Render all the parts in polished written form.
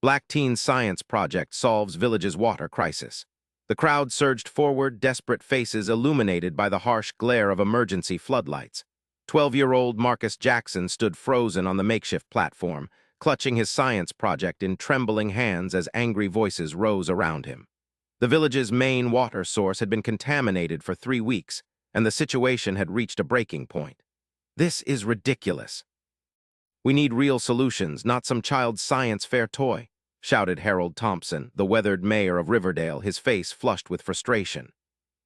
Black teen science project solves village's water crisis. The crowd surged forward, desperate faces illuminated by the harsh glare of emergency floodlights. 12-year-old Marcus Jackson stood frozen on the makeshift platform, clutching his science project in trembling hands as angry voices rose around him. The village's main water source had been contaminated for 3 weeks, and the situation had reached a breaking point. This is ridiculous. We need real solutions, not some child's science fair toy, shouted Harold Thompson, the weathered mayor of Riverdale, his face flushed with frustration.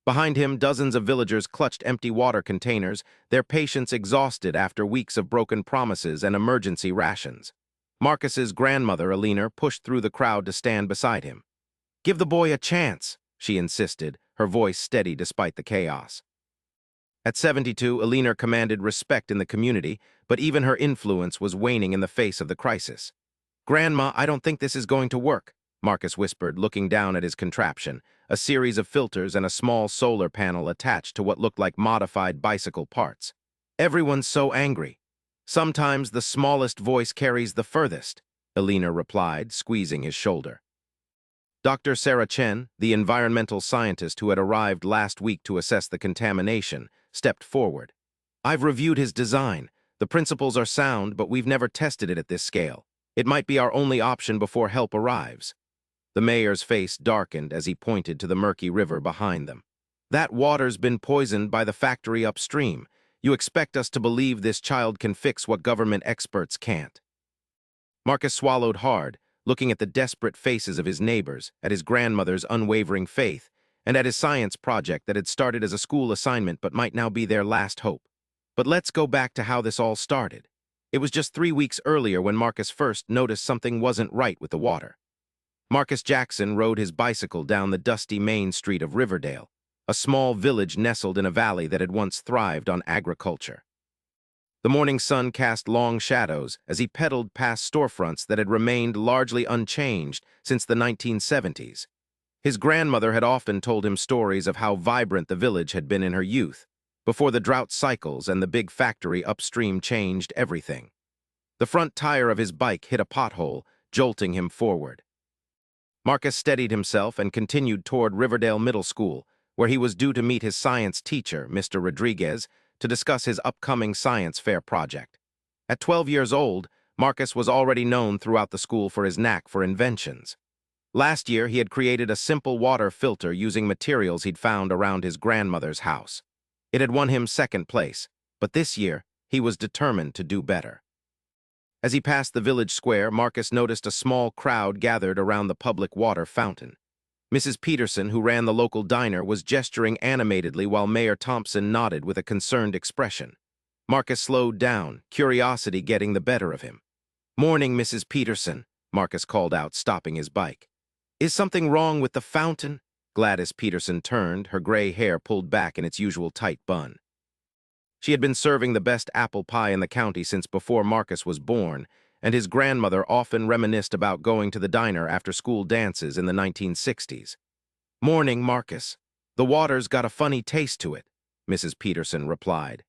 Behind him, dozens of villagers clutched empty water containers, their patience exhausted after weeks of broken promises and emergency rations. Marcus's grandmother, Eleanor, pushed through the crowd to stand beside him. "Give the boy a chance," she insisted, her voice steady despite the chaos. At 72, Eleanor commanded respect in the community, but even her influence was waning in the face of the crisis. "Grandma, I don't think this is going to work," Marcus whispered, looking down at his contraption, a series of filters and a small solar panel attached to what looked like modified bicycle parts. "Everyone's so angry. Sometimes the smallest voice carries the furthest," Eleanor replied, squeezing his shoulder. Dr. Sarah Chen, the environmental scientist who had arrived last week to assess the contamination, stepped forward. "I've reviewed his design. The principles are sound, but we've never tested it at this scale. It might be our only option before help arrives." The mayor's face darkened as he pointed to the murky river behind them. "That water's been poisoned by the factory upstream. You expect us to believe this child can fix what government experts can't?" Marcus swallowed hard, looking at the desperate faces of his neighbors, at his grandmother's unwavering faith, and at his science project that had started as a school assignment but might now be their last hope. But let's go back to how this all started. It was just 3 weeks earlier when Marcus first noticed something wasn't right with the water. Marcus Jackson rode his bicycle down the dusty main street of Riverdale, a small village nestled in a valley that had once thrived on agriculture. The morning sun cast long shadows as he pedaled past storefronts that had remained largely unchanged since the 1970s. His grandmother had often told him stories of how vibrant the village had been in her youth, before the drought cycles and the big factory upstream changed everything. The front tire of his bike hit a pothole, jolting him forward. Marcus steadied himself and continued toward Riverdale Middle School, where he was due to meet his science teacher, Mr. Rodriguez, to discuss his upcoming science fair project. At 12 years old, Marcus was already known throughout the school for his knack for inventions. Last year, he had created a simple water filter using materials he'd found around his grandmother's house. It had won him second place, but this year, he was determined to do better. As he passed the village square, Marcus noticed a small crowd gathered around the public water fountain. Mrs. Peterson, who ran the local diner, was gesturing animatedly while Mayor Thompson nodded with a concerned expression. Marcus slowed down, curiosity getting the better of him. "Morning, Mrs. Peterson," Marcus called out, stopping his bike. "Is something wrong with the fountain?" Gladys Peterson turned, her gray hair pulled back in its usual tight bun. She had been serving the best apple pie in the county since before Marcus was born, and his grandmother often reminisced about going to the diner after school dances in the 1960s. "Morning, Marcus. The water's got a funny taste to it," Mrs. Peterson replied.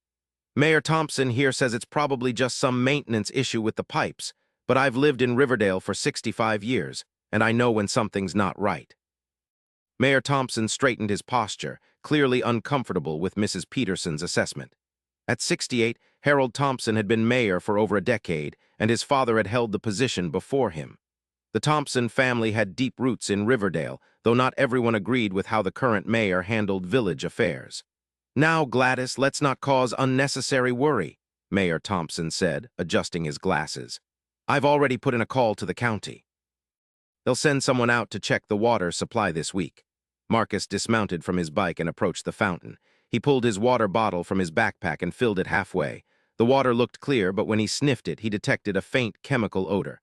"Mayor Thompson here says it's probably just some maintenance issue with the pipes, but I've lived in Riverdale for 65 years, and I know when something's not right." Mayor Thompson straightened his posture, clearly uncomfortable with Mrs. Peterson's assessment. At 68, Harold Thompson had been mayor for over a decade, and his father had held the position before him. The Thompson family had deep roots in Riverdale, though not everyone agreed with how the current mayor handled village affairs. "Now, Gladys, let's not cause unnecessary worry," Mayor Thompson said, adjusting his glasses. "I've already put in a call to the county. They'll send someone out to check the water supply this week." Marcus dismounted from his bike and approached the fountain. He pulled his water bottle from his backpack and filled it halfway. The water looked clear, but when he sniffed it, he detected a faint chemical odor.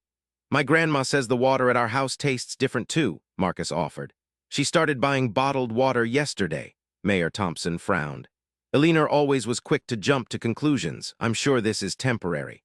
"My grandma says the water at our house tastes different too," Marcus offered. "She started buying bottled water yesterday." Mayor Thompson frowned. "Eleanor always was quick to jump to conclusions. I'm sure this is temporary."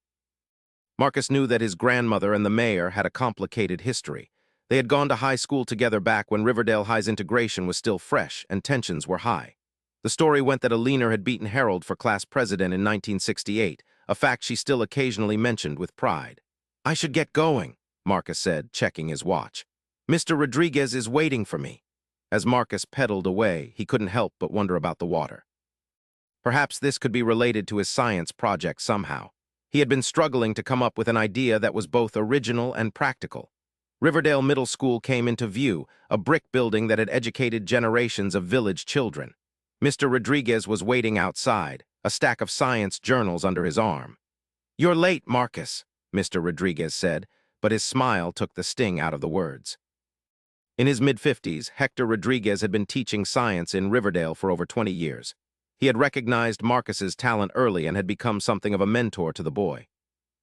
Marcus knew that his grandmother and the mayor had a complicated history. They had gone to high school together back when Riverdale High's integration was still fresh and tensions were high. The story went that Eleanor had beaten Harold for class president in 1968, a fact she still occasionally mentioned with pride. "I should get going," Marcus said, checking his watch. Mr. Rodriguez is waiting for me. As Marcus pedaled away, he couldn't help but wonder about the water. Perhaps this could be related to his science project somehow. He had been struggling to come up with an idea that was both original and practical. Riverdale Middle School came into view, a brick building that had educated generations of village children. Mr. Rodriguez was waiting outside, a stack of science journals under his arm. "You're late, Marcus," Mr. Rodriguez said, but his smile took the sting out of the words. In his mid-50s, Hector Rodriguez had been teaching science in Riverdale for over 20 years. He had recognized Marcus's talent early and had become something of a mentor to the boy.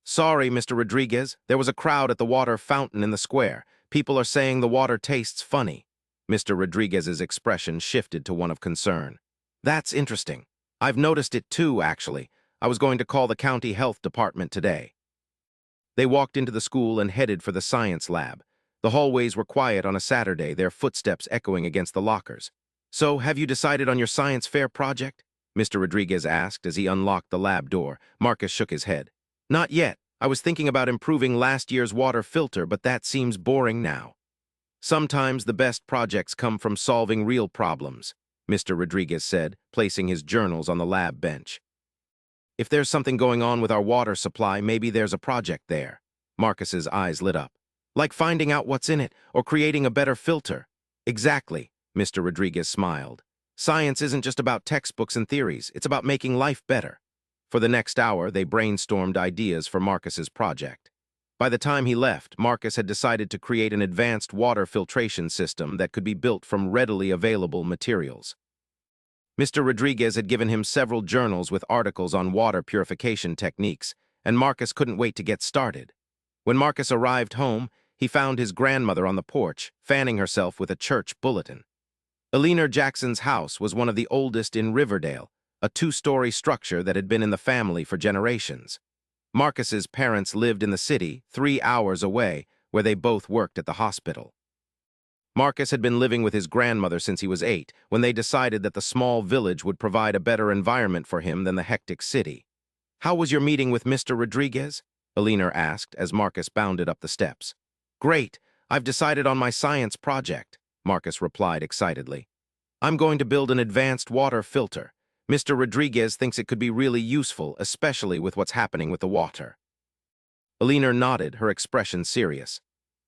"Sorry, Mr. Rodriguez, there was a crowd at the water fountain in the square. People are saying the water tastes funny." Mr. Rodriguez's expression shifted to one of concern. "That's interesting. I've noticed it too, actually. I was going to call the county health department today." They walked into the school and headed for the science lab. The hallways were quiet on a Saturday, their footsteps echoing against the lockers. "So, have you decided on your science fair project?" Mr. Rodriguez asked as he unlocked the lab door. Marcus shook his head. "Not yet. I was thinking about improving last year's water filter, but that seems boring now." "Sometimes the best projects come from solving real problems," Mr. Rodriguez said, placing his journals on the lab bench. "If there's something going on with our water supply, maybe there's a project there." Marcus's eyes lit up. "Like finding out what's in it, or creating a better filter." "Exactly," Mr. Rodriguez smiled. "Science isn't just about textbooks and theories, it's about making life better." For the next hour, they brainstormed ideas for Marcus's project. By the time he left, Marcus had decided to create an advanced water filtration system that could be built from readily available materials. Mr. Rodriguez had given him several journals with articles on water purification techniques, and Marcus couldn't wait to get started. When Marcus arrived home, he found his grandmother on the porch, fanning herself with a church bulletin. Eleanor Jackson's house was one of the oldest in Riverdale, a two-story structure that had been in the family for generations. Marcus's parents lived in the city, 3 hours away, where they both worked at the hospital. Marcus had been living with his grandmother since he was 8, when they decided that the small village would provide a better environment for him than the hectic city. "How was your meeting with Mr. Rodriguez?" Eleanor asked as Marcus bounded up the steps. "Great. I've decided on my science project," Marcus replied excitedly. "I'm going to build an advanced water filter. Mr. Rodriguez thinks it could be really useful, especially with what's happening with the water." Eleanor nodded, her expression serious.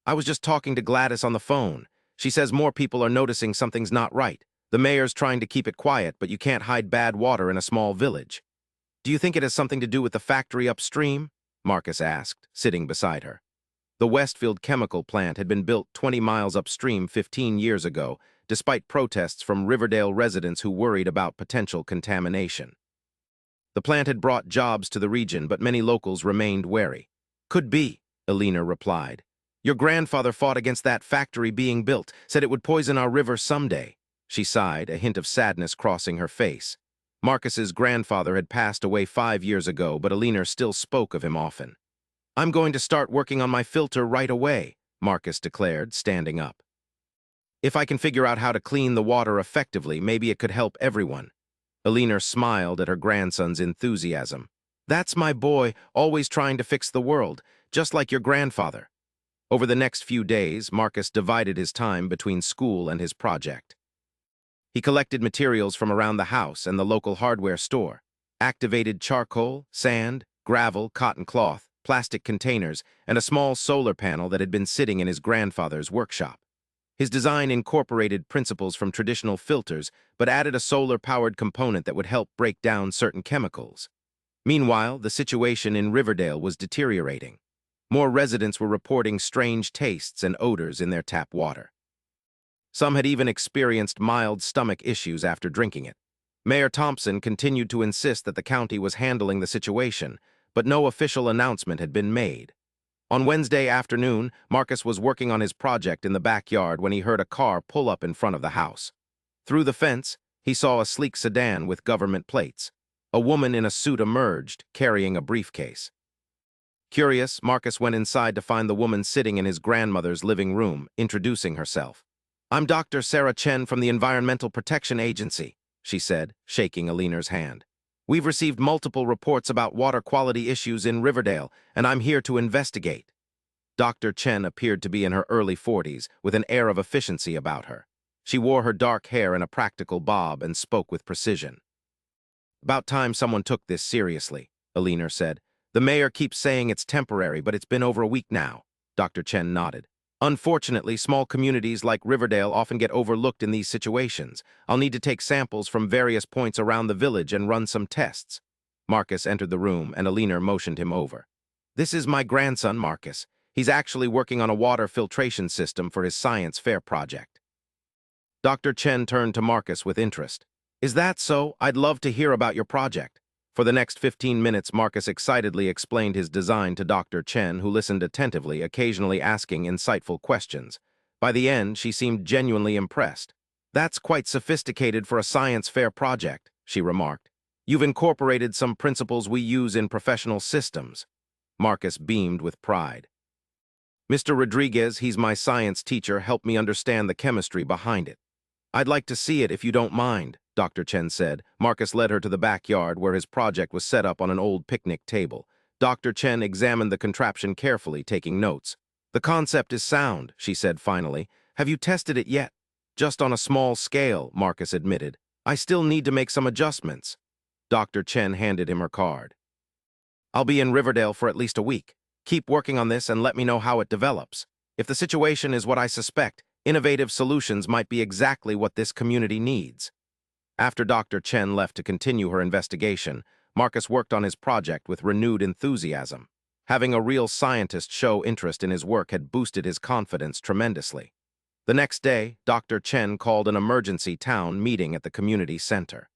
"I was just talking to Gladys on the phone. She says more people are noticing something's not right. The mayor's trying to keep it quiet, but you can't hide bad water in a small village." "Do you think it has something to do with the factory upstream?" Marcus asked, sitting beside her. The Westfield chemical plant had been built 20 miles upstream 15 years ago, despite protests from Riverdale residents who worried about potential contamination. The plant had brought jobs to the region, but many locals remained wary. "Could be," Eleanor replied. "Your grandfather fought against that factory being built, said it would poison our river someday." She sighed, a hint of sadness crossing her face. Marcus's grandfather had passed away 5 years ago, but Eleanor still spoke of him often. "I'm going to start working on my filter right away," Marcus declared, standing up. "If I can figure out how to clean the water effectively, maybe it could help everyone." Eleanor smiled at her grandson's enthusiasm. "That's my boy, always trying to fix the world, just like your grandfather." Over the next few days, Marcus divided his time between school and his project. He collected materials from around the house and the local hardware store, activated charcoal, sand, gravel, cotton cloth, plastic containers, and a small solar panel that had been sitting in his grandfather's workshop. His design incorporated principles from traditional filters, but added a solar-powered component that would help break down certain chemicals. Meanwhile, the situation in Riverdale was deteriorating. More residents were reporting strange tastes and odors in their tap water. Some had even experienced mild stomach issues after drinking it. Mayor Thompson continued to insist that the county was handling the situation, but no official announcement had been made. On Wednesday afternoon, Marcus was working on his project in the backyard when he heard a car pull up in front of the house. Through the fence, he saw a sleek sedan with government plates. A woman in a suit emerged, carrying a briefcase. Curious, Marcus went inside to find the woman sitting in his grandmother's living room, introducing herself. "I'm Dr. Sarah Chen from the Environmental Protection Agency," she said, shaking Eleanor's hand. "We've received multiple reports about water quality issues in Riverdale, and I'm here to investigate." Dr. Chen appeared to be in her early 40s, with an air of efficiency about her. She wore her dark hair in a practical bob and spoke with precision. "About time someone took this seriously," Eleanor said. "The mayor keeps saying it's temporary, but it's been over a week now." Dr. Chen nodded. "Unfortunately, small communities like Riverdale often get overlooked in these situations. I'll need to take samples from various points around the village and run some tests." Marcus entered the room, and Eleanor motioned him over. "This is my grandson, Marcus. He's actually working on a water filtration system for his science fair project." Dr. Chen turned to Marcus with interest. "Is that so? I'd love to hear about your project." For the next 15 minutes, Marcus excitedly explained his design to Dr. Chen, who listened attentively, occasionally asking insightful questions. By the end, she seemed genuinely impressed. "That's quite sophisticated for a science fair project," she remarked. "You've incorporated some principles we use in professional systems." Marcus beamed with pride. "Mr. Rodriguez, he's my science teacher, helped me understand the chemistry behind it." "I'd like to see it if you don't mind," Dr. Chen said. Marcus led her to the backyard where his project was set up on an old picnic table. Dr. Chen examined the contraption carefully, taking notes. "The concept is sound," she said finally. "Have you tested it yet?" "Just on a small scale," Marcus admitted. "I still need to make some adjustments." Dr. Chen handed him her card. "I'll be in Riverdale for at least a week. Keep working on this and let me know how it develops. If the situation is what I suspect, innovative solutions might be exactly what this community needs." After Dr. Chen left to continue her investigation, Marcus worked on his project with renewed enthusiasm. Having a real scientist show interest in his work had boosted his confidence tremendously. The next day, Dr. Chen called an emergency town meeting at the community center.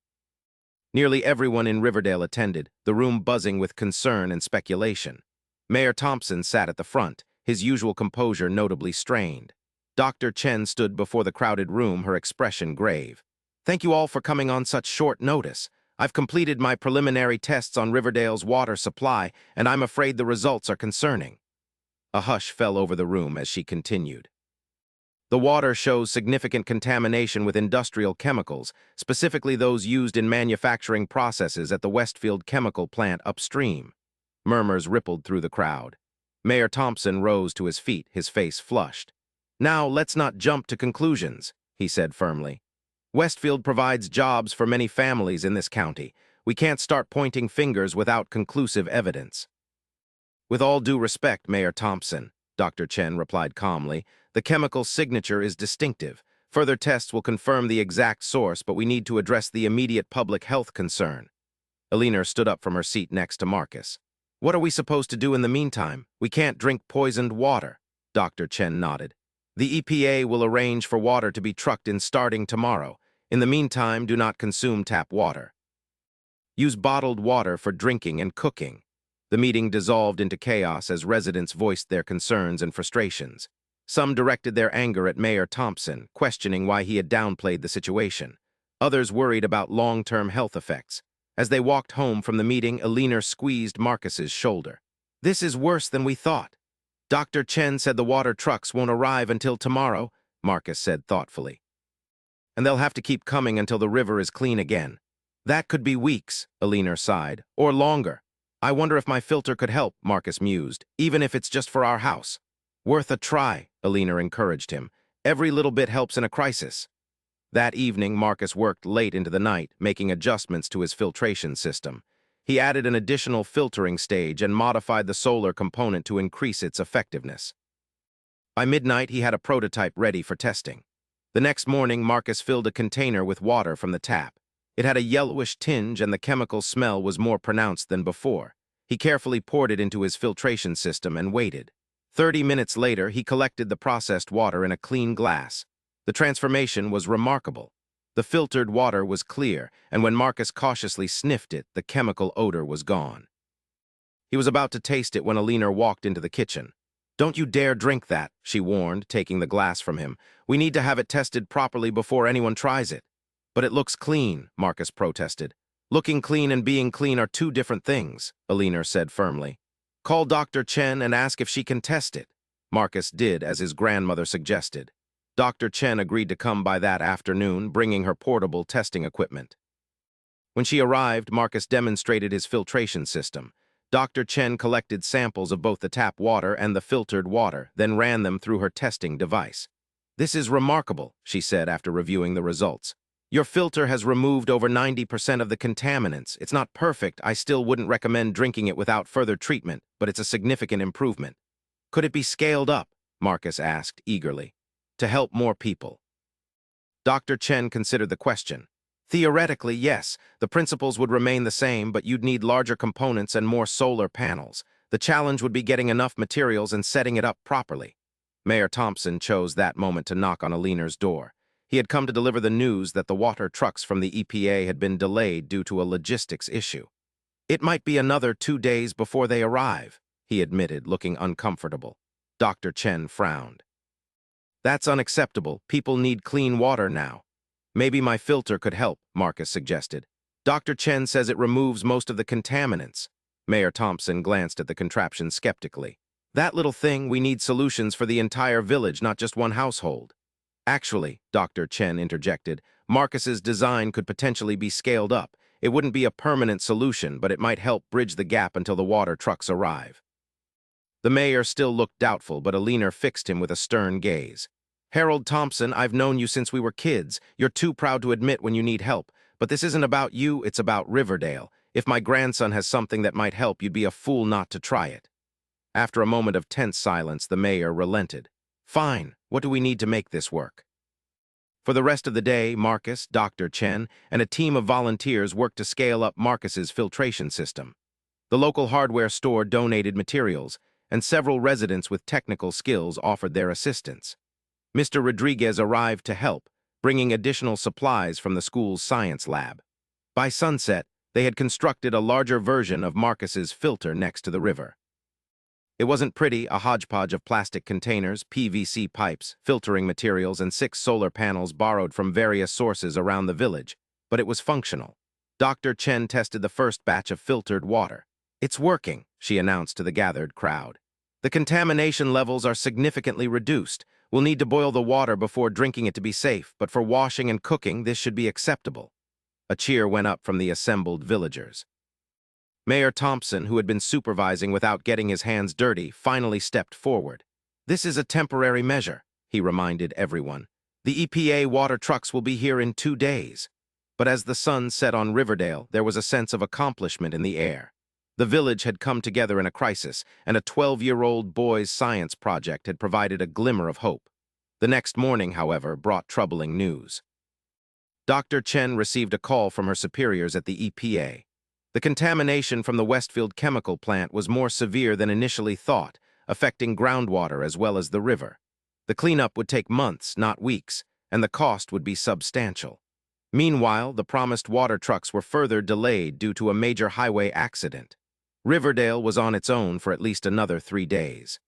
Nearly everyone in Riverdale attended, the room buzzing with concern and speculation. Mayor Thompson sat at the front, his usual composure notably strained. Dr. Chen stood before the crowded room, her expression grave. "Thank you all for coming on such short notice. I've completed my preliminary tests on Riverdale's water supply, and I'm afraid the results are concerning." A hush fell over the room as she continued. "The water shows significant contamination with industrial chemicals, specifically those used in manufacturing processes at the Westfield chemical plant upstream." Murmurs rippled through the crowd. Mayor Thompson rose to his feet, his face flushed. "Now, let's not jump to conclusions," he said firmly. "Westfield provides jobs for many families in this county. We can't start pointing fingers without conclusive evidence." "With all due respect, Mayor Thompson," Dr. Chen replied calmly, "the chemical signature is distinctive. Further tests will confirm the exact source, but we need to address the immediate public health concern." Eleanor stood up from her seat next to Marcus. "What are we supposed to do in the meantime? We can't drink poisoned water." Dr. Chen nodded. "The EPA will arrange for water to be trucked in starting tomorrow. In the meantime, do not consume tap water. Use bottled water for drinking and cooking." The meeting dissolved into chaos as residents voiced their concerns and frustrations. Some directed their anger at Mayor Thompson, questioning why he had downplayed the situation. Others worried about long-term health effects. As they walked home from the meeting, Eleanor squeezed Marcus's shoulder. "This is worse than we thought." "Dr. Chen said the water trucks won't arrive until tomorrow," Marcus said thoughtfully. "And they'll have to keep coming until the river is clean again." "That could be weeks," Eleanor sighed, "or longer." "I wonder if my filter could help," Marcus mused, "even if it's just for our house." "Worth a try," Eleanor encouraged him. "Every little bit helps in a crisis." That evening, Marcus worked late into the night, making adjustments to his filtration system. He added an additional filtering stage and modified the solar component to increase its effectiveness. By midnight, he had a prototype ready for testing. The next morning, Marcus filled a container with water from the tap. It had a yellowish tinge and the chemical smell was more pronounced than before. He carefully poured it into his filtration system and waited. 30 minutes later, he collected the processed water in a clean glass. The transformation was remarkable. The filtered water was clear, and when Marcus cautiously sniffed it, the chemical odor was gone. He was about to taste it when Eleanor walked into the kitchen. "Don't you dare drink that," she warned, taking the glass from him. "We need to have it tested properly before anyone tries it." "But it looks clean," Marcus protested. "Looking clean and being clean are two different things," Eleanor said firmly. "Call Dr. Chen and ask if she can test it." Marcus did as his grandmother suggested. Dr. Chen agreed to come by that afternoon, bringing her portable testing equipment. When she arrived, Marcus demonstrated his filtration system. Dr. Chen collected samples of both the tap water and the filtered water, then ran them through her testing device. "This is remarkable," she said after reviewing the results. "Your filter has removed over 90% of the contaminants. It's not perfect. I still wouldn't recommend drinking it without further treatment, but it's a significant improvement." "Could it be scaled up?" Marcus asked eagerly. "To help more people?" Dr. Chen considered the question. "Theoretically, yes. The principles would remain the same, but you'd need larger components and more solar panels. The challenge would be getting enough materials and setting it up properly." Mayor Thompson chose that moment to knock on Eleanor's door. He had come to deliver the news that the water trucks from the EPA had been delayed due to a logistics issue. "It might be another 2 days before they arrive," he admitted, looking uncomfortable. Dr. Chen frowned. "That's unacceptable. People need clean water now." "Maybe my filter could help," Marcus suggested. "Dr. Chen says it removes most of the contaminants." Mayor Thompson glanced at the contraption skeptically. "That little thing, we need solutions for the entire village, not just one household." "Actually," Dr. Chen interjected, "Marcus's design could potentially be scaled up. It wouldn't be a permanent solution, but it might help bridge the gap until the water trucks arrive." The mayor still looked doubtful, but Eleanor fixed him with a stern gaze. "Harold Thompson, I've known you since we were kids. You're too proud to admit when you need help. But this isn't about you, it's about Riverdale. If my grandson has something that might help, you'd be a fool not to try it." After a moment of tense silence, the mayor relented. "Fine, what do we need to make this work?" For the rest of the day, Marcus, Dr. Chen, and a team of volunteers worked to scale up Marcus's filtration system. The local hardware store donated materials, and several residents with technical skills offered their assistance. Mr. Rodriguez arrived to help, bringing additional supplies from the school's science lab. By sunset, they had constructed a larger version of Marcus's filter next to the river. It wasn't pretty, a hodgepodge of plastic containers, PVC pipes, filtering materials, and 6 solar panels borrowed from various sources around the village, but it was functional. Dr. Chen tested the first batch of filtered water. "It's working," she announced to the gathered crowd. "The contamination levels are significantly reduced. We'll need to boil the water before drinking it to be safe, but for washing and cooking, this should be acceptable." A cheer went up from the assembled villagers. Mayor Thompson, who had been supervising without getting his hands dirty, finally stepped forward. "This is a temporary measure," he reminded everyone. "The EPA water trucks will be here in 2 days." But as the sun set on Riverdale, there was a sense of accomplishment in the air. The village had come together in a crisis, and a 12-year-old boy's science project had provided a glimmer of hope. The next morning, however, brought troubling news. Dr. Chen received a call from her superiors at the EPA. The contamination from the Westfield chemical plant was more severe than initially thought, affecting groundwater as well as the river. The cleanup would take months, not weeks, and the cost would be substantial. Meanwhile, the promised water trucks were further delayed due to a major highway accident. Riverdale was on its own for at least another 3 days.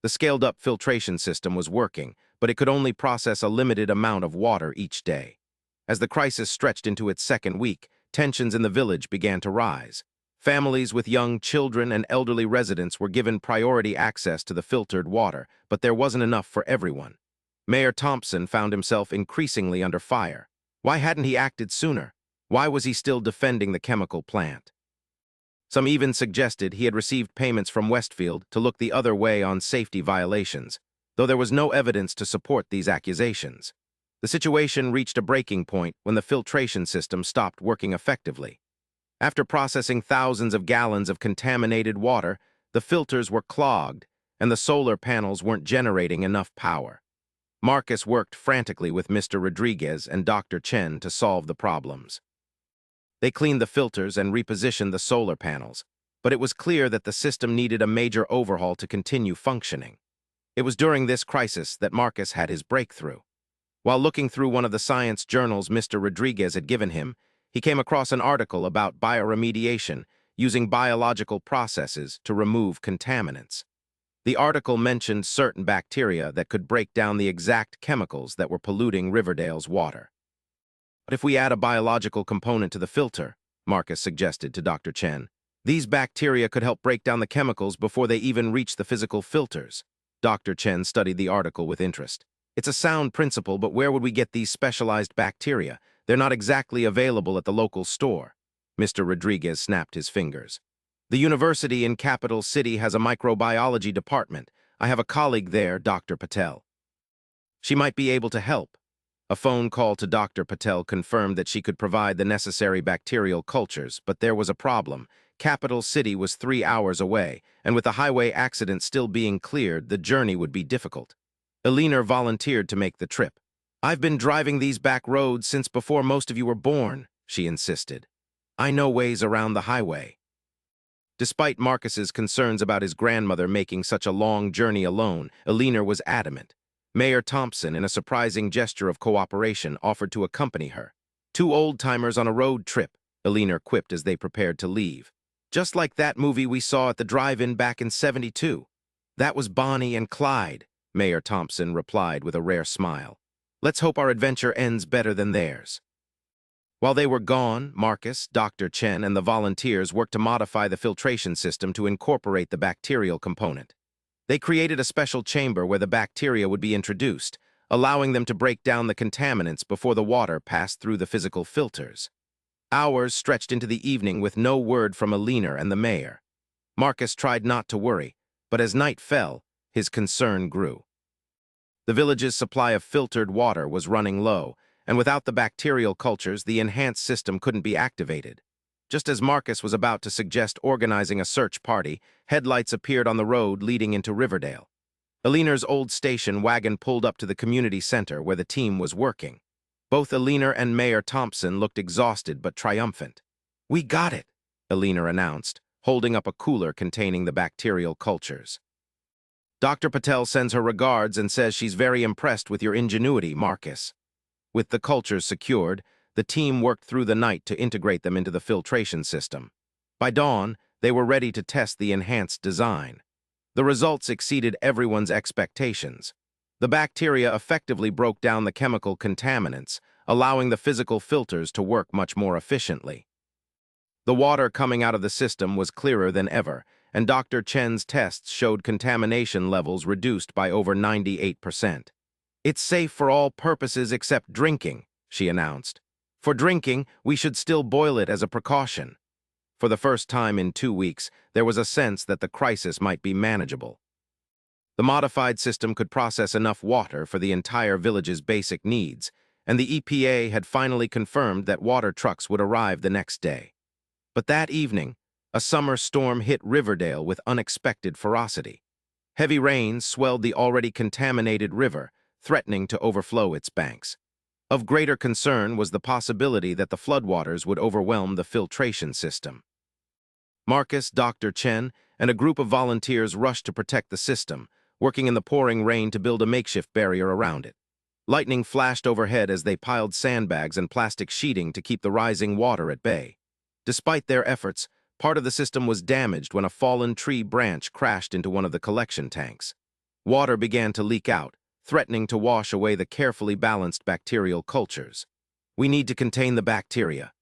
The scaled-up filtration system was working, but it could only process a limited amount of water each day. As the crisis stretched into its second week, tensions in the village began to rise. Families with young children and elderly residents were given priority access to the filtered water, but there wasn't enough for everyone. Mayor Thompson found himself increasingly under fire. Why hadn't he acted sooner? Why was he still defending the chemical plant? Some even suggested he had received payments from Westfield to look the other way on safety violations, though there was no evidence to support these accusations. The situation reached a breaking point when the filtration system stopped working effectively. After processing thousands of gallons of contaminated water, the filters were clogged, and the solar panels weren't generating enough power. Marcus worked frantically with Mr. Rodriguez and Dr. Chen to solve the problems. They cleaned the filters and repositioned the solar panels, but it was clear that the system needed a major overhaul to continue functioning. It was during this crisis that Marcus had his breakthrough. While looking through one of the science journals Mr. Rodriguez had given him, he came across an article about bioremediation, using biological processes to remove contaminants. The article mentioned certain bacteria that could break down the exact chemicals that were polluting Riverdale's water. "But if we add a biological component to the filter," Marcus suggested to Dr. Chen, "these bacteria could help break down the chemicals before they even reach the physical filters." Dr. Chen studied the article with interest. "It's a sound principle, but where would we get these specialized bacteria? They're not exactly available at the local store." Mr. Rodriguez snapped his fingers. The university in Capital City has a microbiology department. I have a colleague there, Dr. Patel. She might be able to help. A phone call to Dr. Patel confirmed that she could provide the necessary bacterial cultures, but there was a problem. Capital City was 3 hours away, and with the highway accident still being cleared, the journey would be difficult. Eleanor volunteered to make the trip. "I've been driving these back roads since before most of you were born," she insisted. "I know ways around the highway." Despite Marcus's concerns about his grandmother making such a long journey alone, Eleanor was adamant. Mayor Thompson, in a surprising gesture of cooperation, offered to accompany her. "Two old-timers on a road trip," Eleanor quipped as they prepared to leave. "Just like that movie we saw at the drive-in back in '72. "That was Bonnie and Clyde," Mayor Thompson replied with a rare smile. "Let's hope our adventure ends better than theirs." While they were gone, Marcus, Dr. Chen, and the volunteers worked to modify the filtration system to incorporate the bacterial component. They created a special chamber where the bacteria would be introduced, allowing them to break down the contaminants before the water passed through the physical filters. Hours stretched into the evening with no word from Eleanor and the mayor. Marcus tried not to worry, but as night fell, his concern grew. The village's supply of filtered water was running low, and without the bacterial cultures, the enhanced system couldn't be activated. Just as Marcus was about to suggest organizing a search party, headlights appeared on the road leading into Riverdale. Eleanor's old station wagon pulled up to the community center where the team was working. Both Eleanor and Mayor Thompson looked exhausted but triumphant. "We got it," Eleanor announced, holding up a cooler containing the bacterial cultures. "Dr. Patel sends her regards and says she's very impressed with your ingenuity, Marcus." With the cultures secured, the team worked through the night to integrate them into the filtration system. By dawn, they were ready to test the enhanced design. The results exceeded everyone's expectations. The bacteria effectively broke down the chemical contaminants, allowing the physical filters to work much more efficiently. The water coming out of the system was clearer than ever, and Dr. Chen's tests showed contamination levels reduced by over 98%. "It's safe for all purposes except drinking," she announced. "For drinking, we should still boil it as a precaution." For the first time in 2 weeks, there was a sense that the crisis might be manageable. The modified system could process enough water for the entire village's basic needs, and the EPA had finally confirmed that water trucks would arrive the next day. But that evening, a summer storm hit Riverdale with unexpected ferocity. Heavy rains swelled the already contaminated river, threatening to overflow its banks. Of greater concern was the possibility that the floodwaters would overwhelm the filtration system. Marcus, Dr. Chen, and a group of volunteers rushed to protect the system, working in the pouring rain to build a makeshift barrier around it. Lightning flashed overhead as they piled sandbags and plastic sheeting to keep the rising water at bay. Despite their efforts, part of the system was damaged when a fallen tree branch crashed into one of the collection tanks. Water began to leak out, threatening to wash away the carefully balanced bacterial cultures. "We need to contain the bacteria."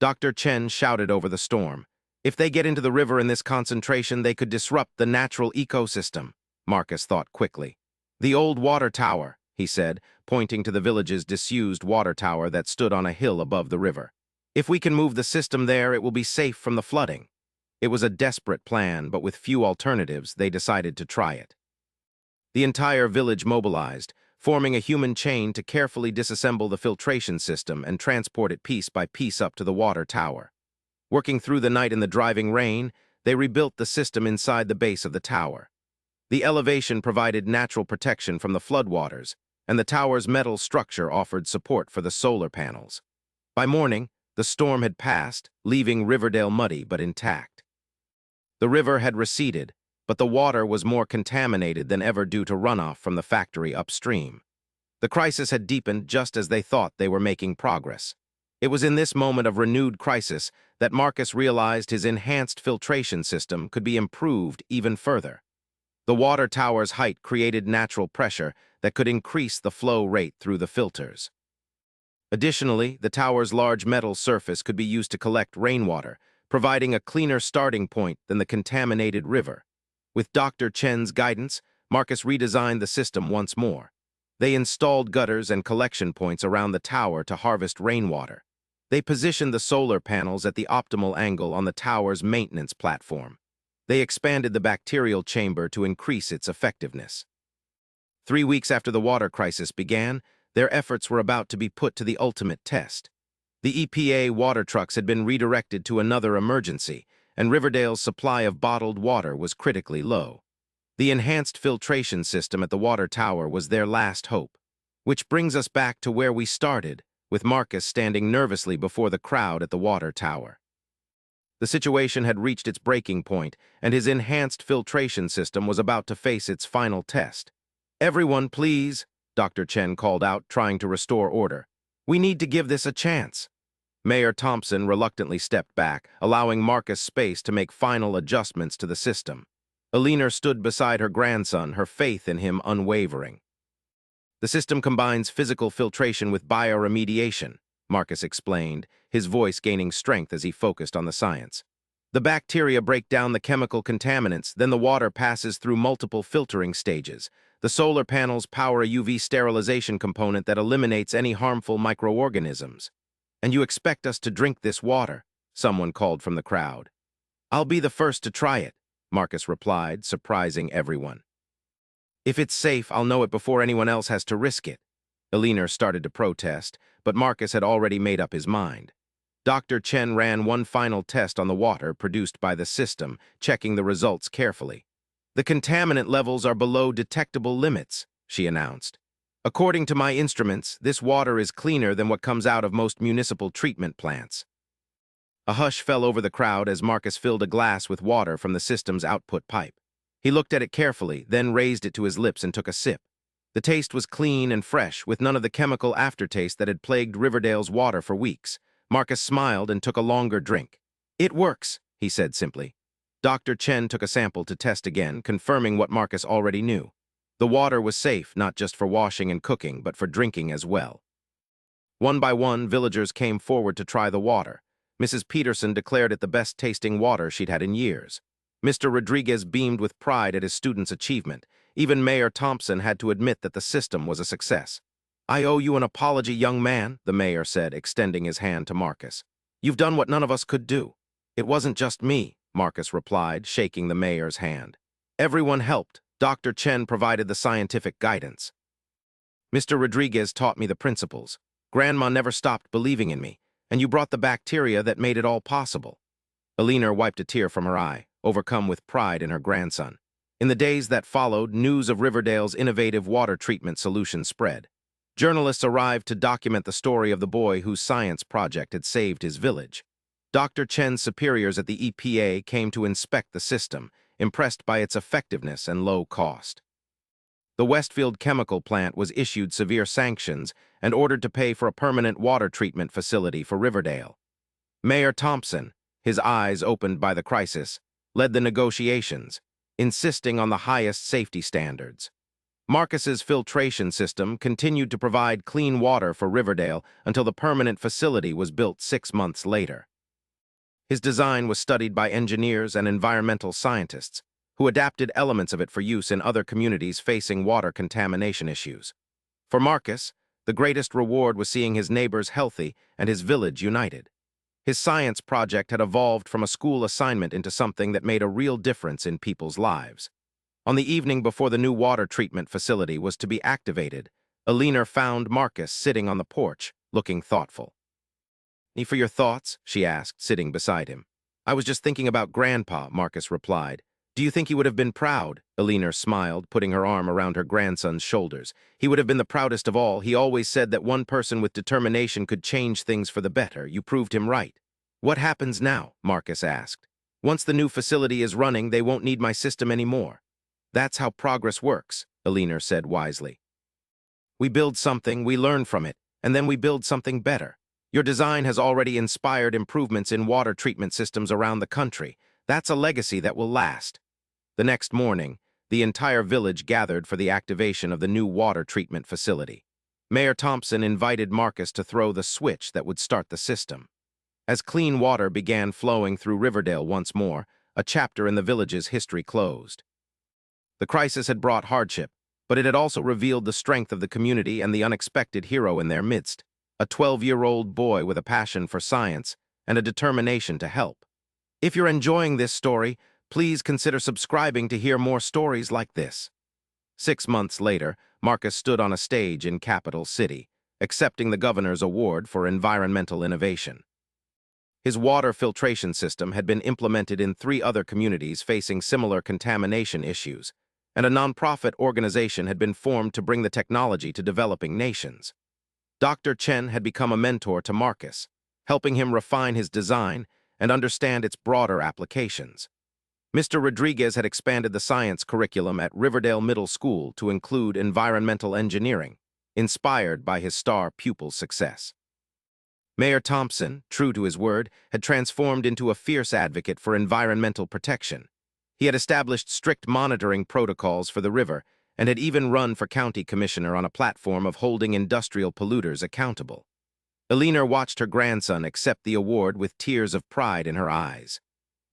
Dr. Chen shouted over the storm. "If they get into the river in this concentration, they could disrupt the natural ecosystem," Marcus thought quickly. "The old water tower," he said, pointing to the village's disused water tower that stood on a hill above the river. "If we can move the system there, it will be safe from the flooding." It was a desperate plan, but with few alternatives, they decided to try it. The entire village mobilized, forming a human chain to carefully disassemble the filtration system and transport it piece by piece up to the water tower. Working through the night in the driving rain, they rebuilt the system inside the base of the tower. The elevation provided natural protection from the floodwaters, and the tower's metal structure offered support for the solar panels. By morning, the storm had passed, leaving Riverdale muddy but intact. The river had receded, but the water was more contaminated than ever due to runoff from the factory upstream. The crisis had deepened just as they thought they were making progress. It was in this moment of renewed crisis that Marcus realized his enhanced filtration system could be improved even further. The water tower's height created natural pressure that could increase the flow rate through the filters. Additionally, the tower's large metal surface could be used to collect rainwater, providing a cleaner starting point than the contaminated river. With Dr. Chen's guidance, Marcus redesigned the system once more. They installed gutters and collection points around the tower to harvest rainwater. They positioned the solar panels at the optimal angle on the tower's maintenance platform. They expanded the bacterial chamber to increase its effectiveness. 3 weeks after the water crisis began, their efforts were about to be put to the ultimate test. The EPA water trucks had been redirected to another emergency, and Riverdale's supply of bottled water was critically low. The enhanced filtration system at the water tower was their last hope. Which brings us back to where we started, with Marcus standing nervously before the crowd at the water tower. The situation had reached its breaking point, and his enhanced filtration system was about to face its final test. "Everyone, please," Dr. Chen called out, trying to restore order. "We need to give this a chance." Mayor Thompson reluctantly stepped back, allowing Marcus space to make final adjustments to the system. Eleanor stood beside her grandson, her faith in him unwavering. "The system combines physical filtration with bioremediation," Marcus explained, his voice gaining strength as he focused on the science. "The bacteria break down the chemical contaminants, then the water passes through multiple filtering stages. The solar panels power a UV sterilization component that eliminates any harmful microorganisms. And you expect us to drink this water?" someone called from the crowd. "I'll be the first to try it," Marcus replied, surprising everyone. "If it's safe, I'll know it before anyone else has to risk it." Eleanor started to protest, but Marcus had already made up his mind. Dr. Chen ran one final test on the water produced by the system, checking the results carefully. "The contaminant levels are below detectable limits," she announced. "According to my instruments, this water is cleaner than what comes out of most municipal treatment plants." A hush fell over the crowd as Marcus filled a glass with water from the system's output pipe. He looked at it carefully, then raised it to his lips and took a sip. The taste was clean and fresh, with none of the chemical aftertaste that had plagued Riverdale's water for weeks. Marcus smiled and took a longer drink. "It works," he said simply. Dr. Chen took a sample to test again, confirming what Marcus already knew. The water was safe, not just for washing and cooking, but for drinking as well. One by one, villagers came forward to try the water. Mrs. Peterson declared it the best-tasting water she'd had in years. Mr. Rodriguez beamed with pride at his student's achievement. Even Mayor Thompson had to admit that the system was a success. "I owe you an apology, young man," the mayor said, extending his hand to Marcus. "You've done what none of us could do." "It wasn't just me," Marcus replied, shaking the mayor's hand. "Everyone helped. Dr. Chen provided the scientific guidance. Mr. Rodriguez taught me the principles. Grandma never stopped believing in me, and you brought the bacteria that made it all possible." Eleanor wiped a tear from her eye, overcome with pride in her grandson. In the days that followed, news of Riverdale's innovative water treatment solution spread. Journalists arrived to document the story of the boy whose science project had saved his village. Dr. Chen's superiors at the EPA came to inspect the system, impressed by its effectiveness and low cost. The Westfield chemical plant was issued severe sanctions and ordered to pay for a permanent water treatment facility for Riverdale. Mayor Thompson, his eyes opened by the crisis, led the negotiations, insisting on the highest safety standards. Marcus's filtration system continued to provide clean water for Riverdale until the permanent facility was built 6 months later. His design was studied by engineers and environmental scientists, who adapted elements of it for use in other communities facing water contamination issues. For Marcus, the greatest reward was seeing his neighbors healthy and his village united. His science project had evolved from a school assignment into something that made a real difference in people's lives. On the evening before the new water treatment facility was to be activated, Eleanor found Marcus sitting on the porch, looking thoughtful. "Any for your thoughts?" she asked, sitting beside him. "I was just thinking about Grandpa," Marcus replied. "Do you think he would have been proud?" Eleanor smiled, putting her arm around her grandson's shoulders. "He would have been the proudest of all. He always said that one person with determination could change things for the better. You proved him right." "What happens now?" Marcus asked. "Once the new facility is running, they won't need my system anymore." "That's how progress works," Eleanor said wisely. "We build something, we learn from it, and then we build something better. Your design has already inspired improvements in water treatment systems around the country. That's a legacy that will last." The next morning, the entire village gathered for the activation of the new water treatment facility. Mayor Thompson invited Marcus to throw the switch that would start the system. As clean water began flowing through Riverdale once more, a chapter in the village's history closed. The crisis had brought hardship, but it had also revealed the strength of the community and the unexpected hero in their midst. a 12-year-old boy with a passion for science and a determination to help. If you're enjoying this story, please consider subscribing to hear more stories like this. 6 months later, Marcus stood on a stage in Capital City, accepting the governor's award for environmental innovation. His water filtration system had been implemented in 3 other communities facing similar contamination issues, and a nonprofit organization had been formed to bring the technology to developing nations. Dr. Chen had become a mentor to Marcus, helping him refine his design and understand its broader applications. Mr. Rodriguez had expanded the science curriculum at Riverdale Middle School to include environmental engineering, inspired by his star pupil's success. Mayor Thompson, true to his word, had transformed into a fierce advocate for environmental protection. He had established strict monitoring protocols for the river and had even run for county commissioner on a platform of holding industrial polluters accountable. Eleanor watched her grandson accept the award with tears of pride in her eyes.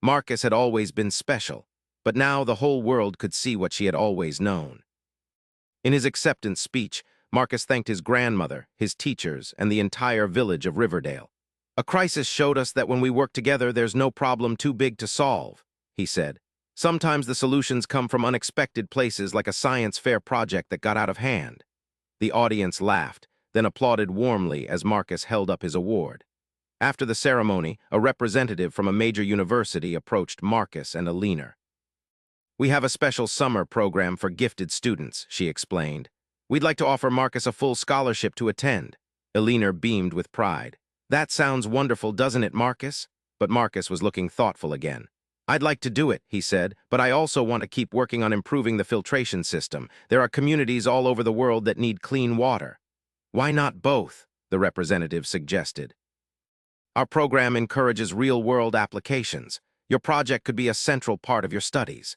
Marcus had always been special, but now the whole world could see what she had always known. In his acceptance speech, Marcus thanked his grandmother, his teachers, and the entire village of Riverdale. "A crisis showed us that when we work together, there's no problem too big to solve," he said. "Sometimes the solutions come from unexpected places like a science fair project that got out of hand." The audience laughed, then applauded warmly as Marcus held up his award. After the ceremony, a representative from a major university approached Marcus and Eleanor. "We have a special summer program for gifted students," she explained. "We'd like to offer Marcus a full scholarship to attend." Eleanor beamed with pride. "That sounds wonderful, doesn't it, Marcus?" But Marcus was looking thoughtful again. "I'd like to do it," he said, "but I also want to keep working on improving the filtration system. There are communities all over the world that need clean water." "Why not both?" the representative suggested. "Our program encourages real-world applications. Your project could be a central part of your studies."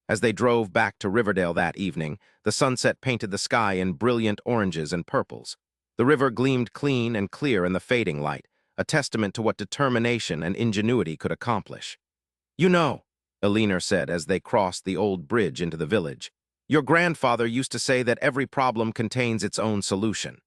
As they drove back to Riverdale that evening, the sunset painted the sky in brilliant oranges and purples. The river gleamed clean and clear in the fading light, a testament to what determination and ingenuity could accomplish. "You know," Eleanor said as they crossed the old bridge into the village, "your grandfather used to say that every problem contains its own solution.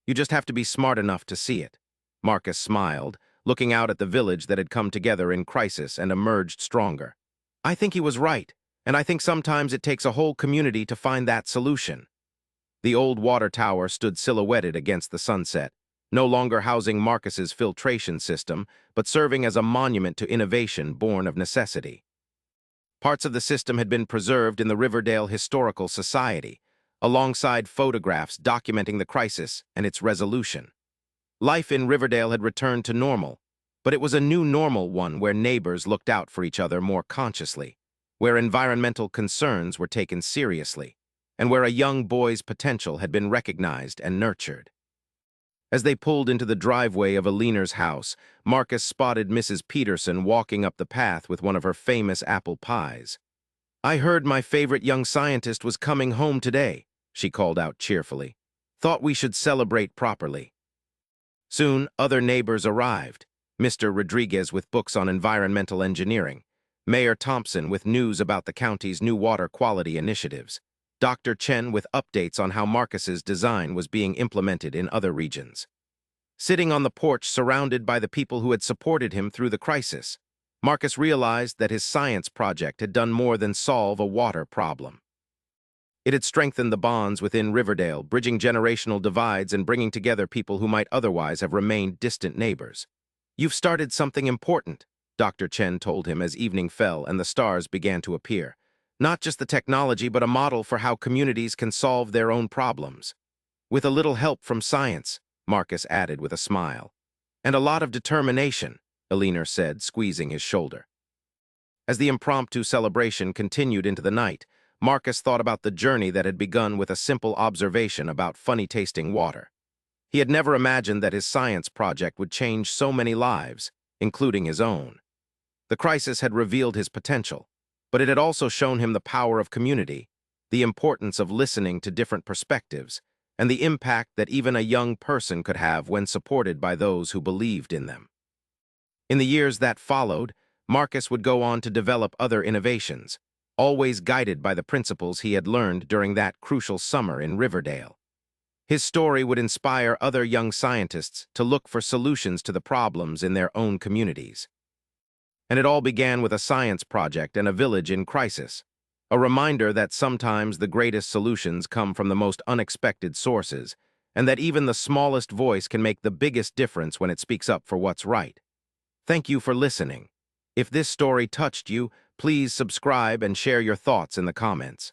You just have to be smart enough to see it." Marcus smiled, looking out at the village that had come together in crisis and emerged stronger. "I think he was right, and I think sometimes it takes a whole community to find that solution." The old water tower stood silhouetted against the sunset, no longer housing Marcus's filtration system, but serving as a monument to innovation born of necessity. Parts of the system had been preserved in the Riverdale Historical Society, alongside photographs documenting the crisis and its resolution. Life in Riverdale had returned to normal, but it was a new normal one where neighbors looked out for each other more consciously, where environmental concerns were taken seriously, and where a young boy's potential had been recognized and nurtured. As they pulled into the driveway of Eleanor's house, Marcus spotted Mrs. Peterson walking up the path with one of her famous apple pies. "I heard my favorite young scientist was coming home today," she called out cheerfully. "Thought we should celebrate properly." Soon, other neighbors arrived. Mr. Rodriguez with books on environmental engineering, Mayor Thompson with news about the county's new water quality initiatives, Dr. Chen with updates on how Marcus's design was being implemented in other regions. Sitting on the porch surrounded by the people who had supported him through the crisis, Marcus realized that his science project had done more than solve a water problem. It had strengthened the bonds within Riverdale, bridging generational divides and bringing together people who might otherwise have remained distant neighbors. "You've started something important," Dr. Chen told him as evening fell and the stars began to appear. "Not just the technology, but a model for how communities can solve their own problems. With a little help from science," Marcus added with a smile. "And a lot of determination," Eleanor said, squeezing his shoulder. As the impromptu celebration continued into the night, Marcus thought about the journey that had begun with a simple observation about funny-tasting water. He had never imagined that his science project would change so many lives, including his own. The crisis had revealed his potential, but it had also shown him the power of community, the importance of listening to different perspectives, and the impact that even a young person could have when supported by those who believed in them. In the years that followed, Marcus would go on to develop other innovations, always guided by the principles he had learned during that crucial summer in Riverdale. His story would inspire other young scientists to look for solutions to the problems in their own communities. And it all began with a science project and a village in crisis. A reminder that sometimes the greatest solutions come from the most unexpected sources, and that even the smallest voice can make the biggest difference when it speaks up for what's right. Thank you for listening. If this story touched you, please subscribe and share your thoughts in the comments.